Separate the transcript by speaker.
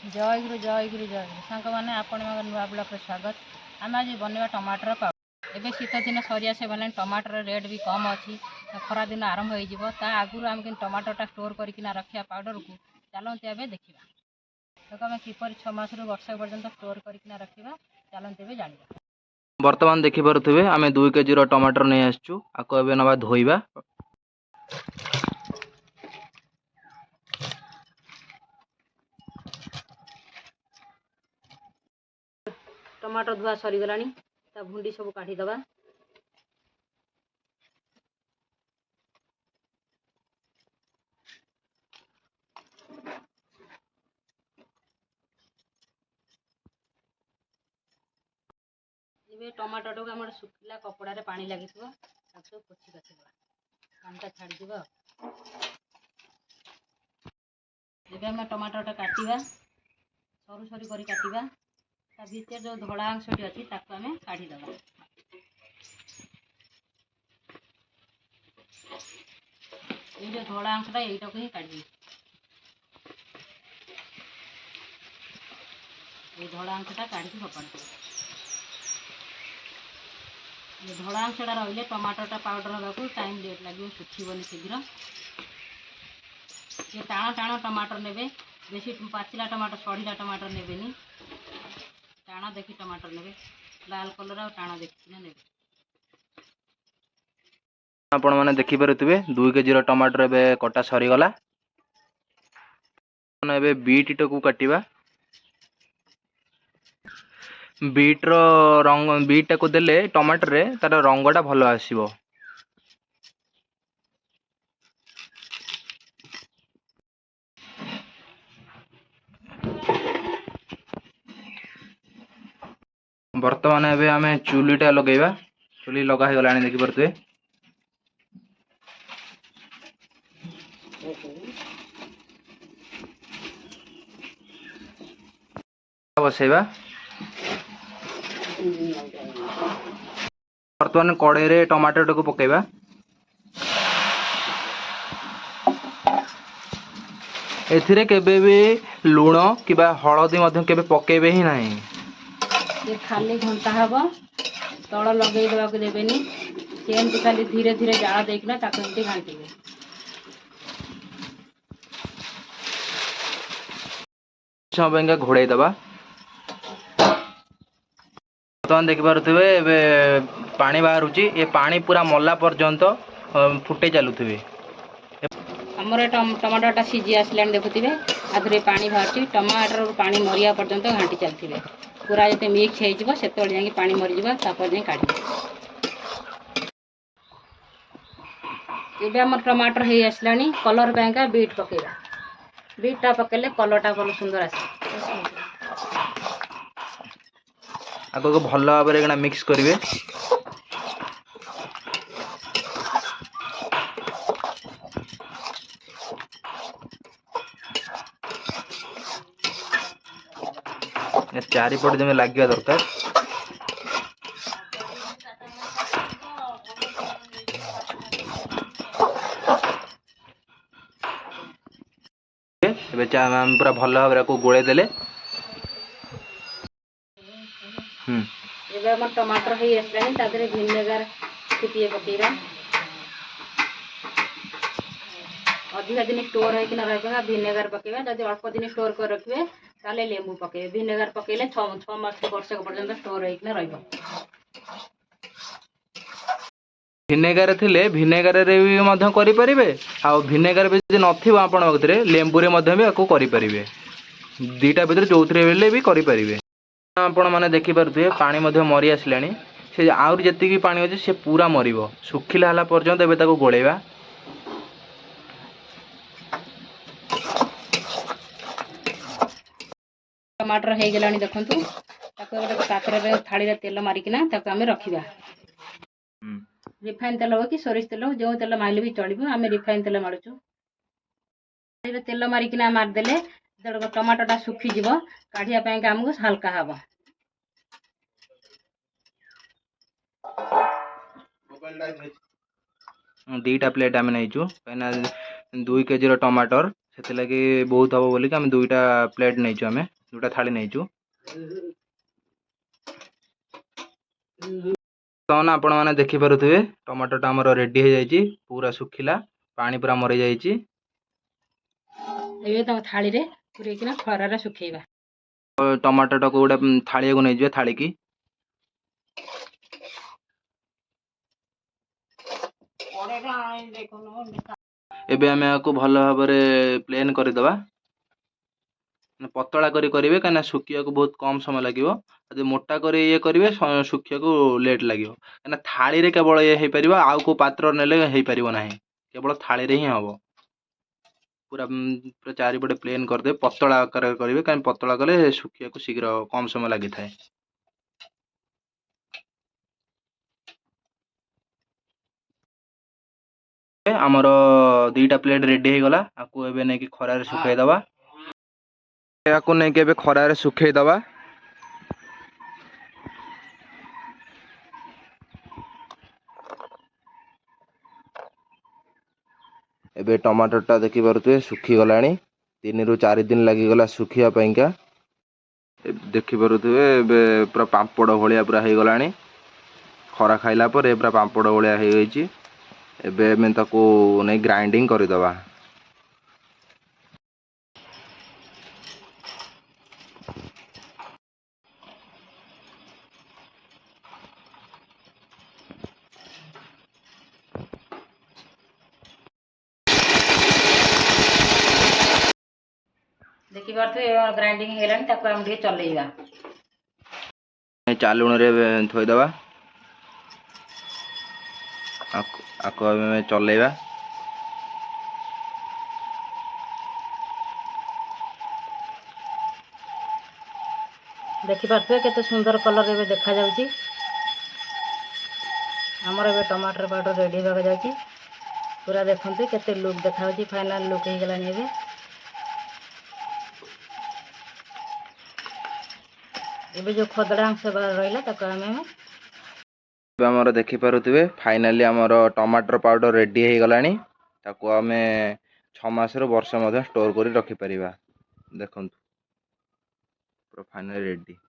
Speaker 1: जय गुरु जय गुरु जय गुरु सांग मैंने आपण नुआ ब्लॉक स्वागत। आम आज बनवा टमाटर पाउडर। एवं शीत दिन सरी आसे गला टमाटर रेट भी कम अच्छी खरा दिन आरंभ हो आगुरी आम कि टमाटरटा स्टोर करके रखा पाउडर को चलते ए देखा तो आम किपर 6 मास रु वर्ष पर्यंत स्टोर करके रखा चलते ए जाना।
Speaker 2: बर्तमान देखि पारुथिबे आमे 2 केजी रो टमाटर नै आछू आको एबे नबा धोइबा।
Speaker 1: टमाटर धुआ सरीगला भुंडी सब काढ़ीदबा। टमाटर टाक आम सुखिला कपड़ा रे पानी लगी सब पोछि काटिदेवा पानी छाड़ीद। आम टमाटरटा काटिबा सरू सरू कर काटिबा ता भीतर जो धड़ा अंशटी अच्छी ताको आम काढ़ीदबा। ये जो धड़ा अंशटा यहीटा को ही काढ़ी धड़ा अंशटा काढ़ी फपाड़ी धड़ा अंशटा रही टमाटरटा पाउडर हाँ टाइम लेट लगे सुखीबनी शीघ्र। ये टाण टाण टमाटर ने बेसी पाचिला टमाटर सड़ीला टमाटर ने टाण देखी टमाटर ने लाल कलर आ टाण देखी ने।
Speaker 2: आपण माने देखि पारुथिबे 2 केजी रो टमाटर एबे कटा सरी गला। माने एबे बीट टकू काटिबा। बीट रो रंग बीट टाको देले टमाटर रे तार रंगटा भलो आसीबो। वर्तमान एबे आमे चुलीटा लगेबा। चुली लगा हे गलानी देखि परतुए। बसेबा वर्तमान कड़े रे टमाटर टाको पकेबा। एथिरे केबे भी लूण किबा हळदी मध्यम केबे पकेबे ही नाही।
Speaker 1: ये खाली घंटा हब तल लगे देवाक देवेनी सेमती खाली धीरे धीरे जाल देना ताकि घांटे
Speaker 2: समय घोड़े दबा। बर्तमान देखि पारुथिबे एबे पानी बाहरुची ये पानी पूरा मला पर्यंत फुटे चलुथिबे।
Speaker 1: हमर टमाटरटा सीझी आसला देखुवे आधे पानी बाहर टमाटर पानी मरिया पर्यंत घाटी चलते पूरा जो मिक्स हो जा पानी मरीज जाए काढ़। ये आम टमाटर हो आसला कलर पाइंका बीट पकेगा। बीटा पकेले कलरटा भल सुंदर आस
Speaker 2: आगो भल भाव मिक्स करेंगे। चारिपट जमी लगे दरकार। पूरा भल भाव को गोले देले।
Speaker 1: टमाटर हो आसला भिनेगार टिके पकेगा अधिका दिन स्टोर होना रहा भिनेगार पकेगा। जब अल्प दिन स्टोर कर रखिए ताले लेंबू पकेबे भिनेगार पकेले 6 मास वर्ष पर्यंत स्टोर होना रहा।
Speaker 2: भिनेगार थिले भिनेगार रे भी मध्य करि परिबे आ भिनेगार भी जदि नथिबो आपण वक्तरे लेंबू रे मध्य भी आको करि परिबे। दीटा भीतर चौथरे बेले भी करि परिबे। आपण माने देखि परथुए पानी मध्य मरि आसलानी से आउर जति पानी अछि से पूरा मरिबो सुखिला हला पर्यंत एबे ताको गोळेबा।
Speaker 1: टमाटर हो गलानी देखंतु ताको गोटे पात्र थाली रे तेल मारिकिना ताको आमे रखिबा। रिफाइन तेल हो कि सोरिष तेल हो जो तेल माइले भी चलो आम रिफाइन तेल मारुचु तेल मारिकिना मारदेले टमाटरटा सुखीज काढ़ापी आमको हल्का हम।
Speaker 2: दीटा प्लेट आम नहीं कहीं 2 केजी टमाटर ସେଥିଲାଗି ବହୁତ ହବ ବୋଲିକି ଆମେ ଦୁଇଟା ପ୍ଲେଟ୍ ନେଇଛୁ, ଆମେ ଦୁଇଟା ଥାଳି ନେଇଛୁ। ବର୍ତ୍ତମାନ ଆପଣମାନେ ଦେଖିପାରୁଥିବେ ଟମାଟୋଟା ଆମର ରେଡ଼ି ହେଇଯାଇଛି, ପୁରା ଶୁଖିଲା, ପାଣି ପୁରା ମରିଯାଇଛି।
Speaker 1: ଏବେ ତାକୁ ଥାଳିରେ ପୁରେଇକିନା ଖରାରେ ଶୁଖେଇବା।
Speaker 2: ଟମାଟୋଟାକୁ ଗୋଟେ ଥାଳିଆକୁ ନେଇଯିବେ, ଥାଳିକି। ଏବେ ଆମେ ଏହାକୁ ଭଲ ଭାବରେ ପ୍ଲେନ୍ କରିଦେବା। ପତଳା କରି କରିବେ, କାହିଁକିନା ଶୁଖିବାକୁ ବହୁତ କମ ସମୟ ଲାଗିବ। ଯଦି ମୋଟା କରି ଇଏ କରିବେ ଶୁଖିବାକୁ ଲେଟ୍ ଲାଗିବ, କାହିଁକିନା ଥାଳିରେ କେବଳ ଇଏ ହେଇପାରିବ, ଆଉ କେଉଁ ପାତ୍ର ନେଲେ ହେଇପାରିବ ନାହିଁ, କେବଳ ଥାଳିରେ ହିଁ ହବ। ପୁରା ପୁରା ଚାରିପଟେ ପ୍ଲେନ୍ କରିଦେବେ, ପତଳା ଆକାରରେ କରିବେ, କାହିଁକି ପତଳା କଲେ ଶୁଖିବାକୁ ଶୀଘ୍ର କମ ସମୟ ଲାଗିଥାଏ। ଆମର ଦୁଇଟା ପ୍ଲେଟ୍ ରେଡ଼ି ହେଇଗଲା, ଆକୁ ଏବେ ନେଇକି ଖରାରେ ଶୁଖେଇଦବା। ଏହାକୁ ନେଇକି ଏବେ ଖରାରେ ଶୁଖେଇଦବା। ଏବେ ଟମାଟୋଟା ଦେଖିପାରୁଥିବେ ଶୁଖିଗଲାଣି, 3 ରୁ 4 ଦିନ ଲାଗିଗଲା ଶୁଖିବା ପାଇଁକା। ଦେଖିପାରୁଥିବେ ଏବେ ପୁରା ପାମ୍ପଡ଼ ଭଳିଆ ପୁରା ହେଇଗଲାଣି। ଖରା ଖାଇଲା ପରେ ପୁରା ପାମ୍ପଡ଼ ଭଳିଆ ହେଇଯାଇଛି। ଏବେ ଆମେ ତାକୁ ନେଇ ଗ୍ରାଇଣ୍ଡିଙ୍ଗ କରିଦେବା।
Speaker 1: ଦେଖିପାରୁଥିବେ ଗ୍ରାଇଣ୍ଡିଙ୍ଗ ହେଇଗଲାଣି, ତାକୁ ଆମେ ଟିକେ ଚଲେଇବା।
Speaker 2: ଚାଲୁଣରେ ଥୋଇଦେବା, ଆକୁ ଆମେ ଚଲେଇବା।
Speaker 1: ଦେଖିପାରୁଥିବେ କେତେ ସୁନ୍ଦର କଲର୍ ଏବେ ଦେଖାଯାଉଛି। ଆମର ଏବେ ଟମାଟର ପାଉଡ଼ର ରେଡ଼ି ହେବାକୁ ଯାଉଛି। ପୁରା ଦେଖନ୍ତୁ କେତେ ଲୁକ୍ ଦେଖାଯାଉଛି, ଫାଇନାଲ୍ ଲୁକ୍ ହେଇଗଲାଣି। ଏବେ ଯେଉଁ ଖଦଡ଼ା ଅଂଶ ରହିଲା ତାକୁ ଆମେ
Speaker 2: ଏବେ ଆମର ଦେଖିପାରୁଥିବେ ଫାଇନାଲି ଆମର ଟମାଟର ପାଉଡ଼ର ରେଡ଼ି ହେଇଗଲାଣି। ତାକୁ ଆମେ 6 ମାସରୁ ବର୍ଷ ମଧ୍ୟ ଷ୍ଟୋର କରି ରଖିପାରିବା। ଦେଖନ୍ତୁ ପୁରା ଫାଇନାଲି ରେଡ଼ି।